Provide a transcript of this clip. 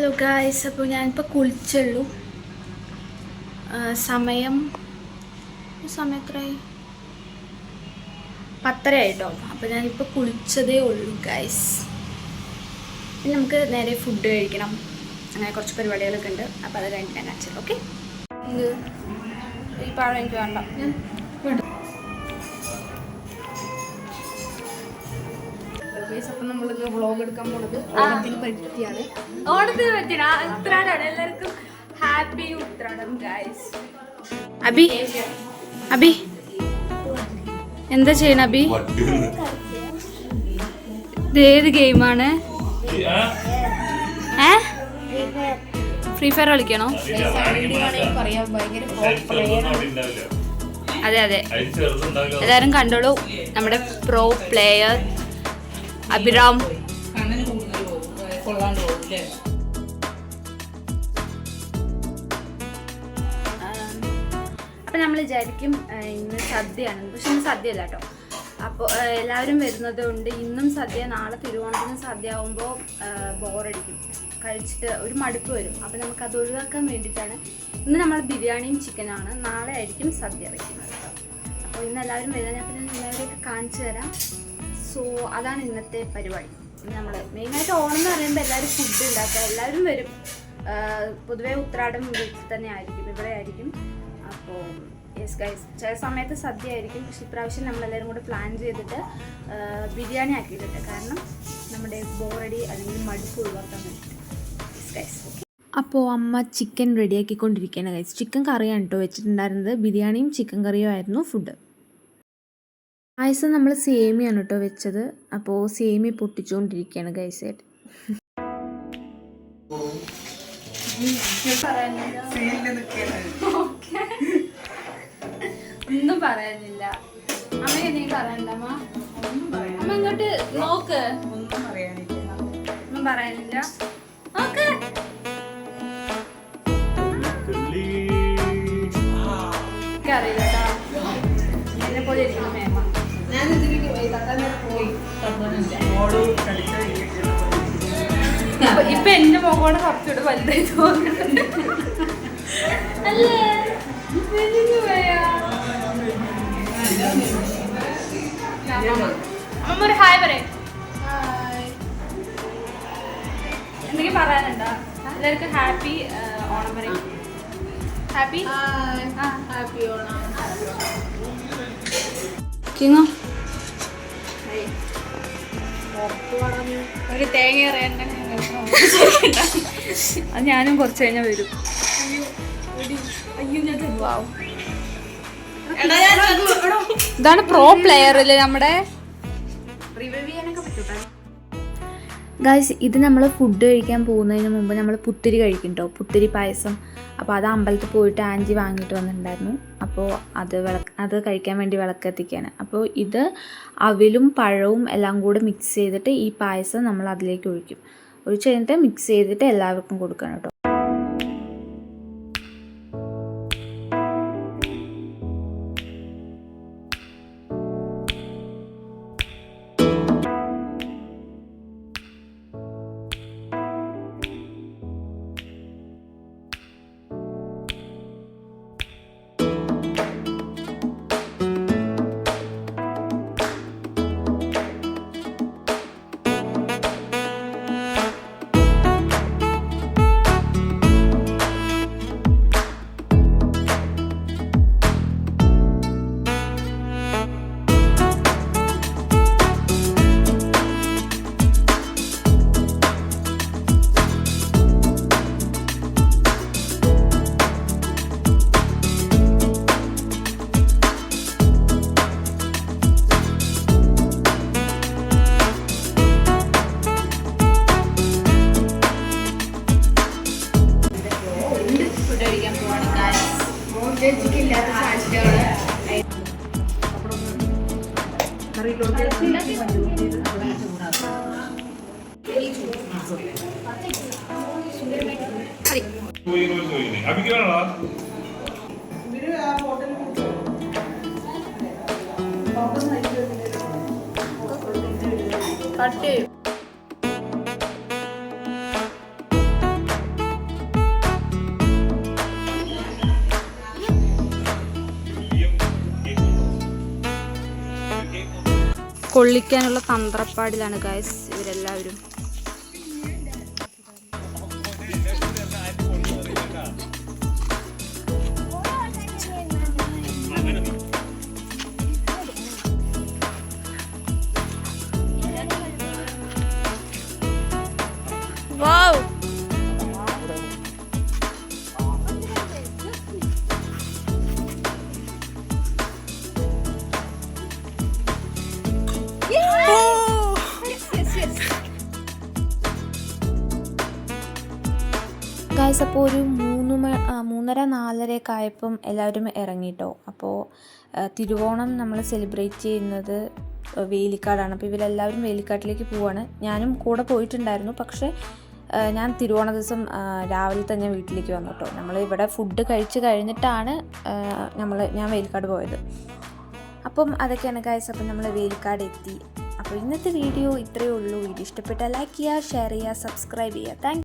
Hello guys, അപ്പോൾ ഞാനിപ്പോൾ കുളിച്ചുള്ളൂ. സമയം എത്രയായി? 10:30 ആയിട്ടോ. അപ്പോൾ ഞാനിപ്പോൾ കുളിച്ചതേ ഉള്ളൂ ഗായ്സ്. ഇനി നമുക്ക് നേരെ ഫുഡ് കഴിക്കണം. അങ്ങനെ കുറച്ച് പരിപാടികളൊക്കെ ഉണ്ട്. അപ്പോൾ അത് കഴിഞ്ഞിട്ട് ഞാൻ കാണിച്ചത്. ഓക്കെ, ഈ പഴം എനിക്ക് വേണ്ട. അപ്പം നമ്മളിന്ന് വ്ളോഗ് എടുക്കാൻ പോണത് ഓണത്തിന് പറ്റിയാണ്. ഉത്രാടാണ്. എല്ലാവർക്കും ഹാപ്പി ഉത്രാടം ഗൈസ്. അബി എന്താ ചെയ്യണ അബി? ഇത് ഏത് ഗെയിമാണ്? ഫ്രീ ഫയർ കളിക്കണോ? അതെ എല്ലാരും കണ്ടോളൂ. നമ്മുടെ പ്രോ പ്ലെയർ അഭിറാം. അപ്പം നമ്മൾ വിചാരിക്കും ഇന്ന് സദ്യയാണ്, പക്ഷെ ഇന്ന് സദ്യ അല്ല കേട്ടോ. അപ്പോൾ എല്ലാവരും വരുന്നത് കൊണ്ട് ഇന്നും സദ്യ, നാളെ തിരുവോണത്തിന് സദ്യ ആകുമ്പോൾ ബോറടിക്കും, കഴിച്ചിട്ട് ഒരു മടുപ്പ് വരും. അപ്പോൾ നമുക്കത് ഒഴിവാക്കാൻ വേണ്ടിയിട്ടാണ് ഇന്ന് നമ്മൾ ബിരിയാണിയും ചിക്കനാണ്, നാളെ ആയിരിക്കും സദ്യ വയ്ക്കുന്നത് കേട്ടോ. അപ്പോൾ ഇന്ന് എല്ലാവരും വരുന്നത് ഞാൻ പിന്നെ എല്ലാവരെയൊക്കെ കാണിച്ചു തരാം. സോ അതാണ് ഇന്നത്തെ പരിപാടി. നമ്മൾ മെയിനായിട്ട് ഓണം എന്ന് പറയുമ്പോൾ എല്ലാവരും ഫുഡ് ഉണ്ടാക്കുക, എല്ലാവരും വരും. പൊതുവേ ഉത്രാടം വീട്ടിൽ തന്നെ ആയിരിക്കും, ഇവിടെ ആയിരിക്കും. അപ്പോൾ യെസ് ഗൈസ്, ചില സമയത്ത് സദ്യ ആയിരിക്കും, പക്ഷേ ഇപ്രാവശ്യം നമ്മളെല്ലാവരും കൂടെ പ്ലാൻ ചെയ്തിട്ട് ബിരിയാണി ആക്കിയിട്ടുണ്ട്. കാരണം നമ്മുടെ ബോറടി അല്ലെങ്കിൽ മടുപ്പ് ഒഴിവാക്കാൻ വേണ്ടിയിട്ട്. Yes guys. അപ്പോൾ അമ്മ ചിക്കൻ റെഡിയാക്കിക്കൊണ്ടിരിക്കുകയാണ് ഗൈസ്. ചിക്കൻ കറിയാണ് കേട്ടോ വെച്ചിട്ടുണ്ടായിരുന്നത്. ബിരിയാണിയും ചിക്കൻ കറിയും ആയിരുന്നു ഫുഡ്. പായസം നമ്മൾ സേമിയാണ് കേട്ടോ വെച്ചത്. അപ്പോൾ സേമി പൊട്ടിച്ചുകൊണ്ടിരിക്കുകയാണ് ഗൈസ്. ഒന്നും പറയാനില്ല. അമ്മ നീ പറയണ്ടമ്മ, അമ്മ ഇങ്ങോട്ട് നോക്ക്. ഒന്നും പറയാനില്ല. നോക്ക്, അറിയില്ല കേട്ടോ. എന്നെ പോലെ ഇരിക്കുന്ന മേമ. ഇപ്പൊ എന്റെ മുഖമാണ് കുറച്ചുകൂടെ വലുതായി തോന്നുന്നുണ്ട്. അല്ലേ അമ്മ ഒരു ഹായ് പറയും. എന്തെങ്കിലും പറയാനുണ്ടോ? എല്ലാവർക്കും ഹാപ്പി ഓണം പറയും. ഹാപ്പി ഓണം. കിങ്ങോ ഒരു തേങ്ങ അറിയണ്ട. അത് ഞാനും കുറച്ച് കഴിഞ്ഞാൽ വരും. ഇതാണ് പ്രോ പ്ലെയർ അല്ലേ നമ്മുടെ. ഗൈസ്, ഇത് നമ്മൾ ഫുഡ് കഴിക്കാൻ പോകുന്നതിന് മുമ്പ് നമ്മൾ പുത്തിരി കഴിക്കും കേട്ടോ, പുത്തിരി പായസം. അപ്പോൾ അത് അമ്പലത്തിൽ പോയിട്ട് ആൻറ്റി വാങ്ങിയിട്ട് വന്നിട്ടുണ്ടായിരുന്നു. അപ്പോൾ അത് കഴിക്കാൻ വേണ്ടി വിളക്കെത്തിക്കുകയാണ്. അപ്പോൾ ഇത് അവിലും പഴവും എല്ലാം കൂടെ മിക്സ് ചെയ്തിട്ട് ഈ പായസം നമ്മൾ അതിലേക്ക് ഒഴിക്കും. ഒഴിച്ച് കഴിഞ്ഞിട്ട് മിക്സ് ചെയ്തിട്ട് എല്ലാവർക്കും കൊടുക്കണം കേട്ടോ. കൊള്ളിക്കാനുള്ള തന്ത്രപ്പാടിലാണ് ഗൈസ് ഇവരെല്ലാവരും. Wow! ഗൈസ് അപ്പോൾ ഒരു 3:30-4:30 ആയപ്പം എല്ലാവരും ഇറങ്ങിട്ടോ. അപ്പോൾ തിരുവോണം നമ്മൾ സെലിബ്രേറ്റ് ചെയ്യുന്നത് വേലിക്കാടാണ്. അപ്പോൾ ഇവരെല്ലാവരും വേലിക്കാട്ടിലേക്ക് പോവാണ്. ഞാനും കൂടെ പോയിട്ടുണ്ടായിരുന്നു. പക്ഷേ ഞാൻ തിരുവോണ ദിവസം രാവിലെ തന്നെ വീട്ടിലേക്ക് വന്നു കേട്ടോ. നമ്മൾ ഇവിടെ ഫുഡ് കഴിച്ച് കഴിഞ്ഞിട്ടാണ് ഞാൻ വേലിക്കാട് പോയത്. അപ്പം അതൊക്കെയാണ് ഗൈസ്. അപ്പം നമ്മൾ വേലിക്കാട് എത്തി. അപ്പോൾ ഇന്നത്തെ വീഡിയോ ഇത്രയേ ഉള്ളൂ. വീഡിയോ ഇഷ്ടപ്പെട്ടാൽ ലൈക്ക് ചെയ്യുക, ഷെയർ ചെയ്യുക, സബ്സ്ക്രൈബ് ചെയ്യുക. താങ്ക്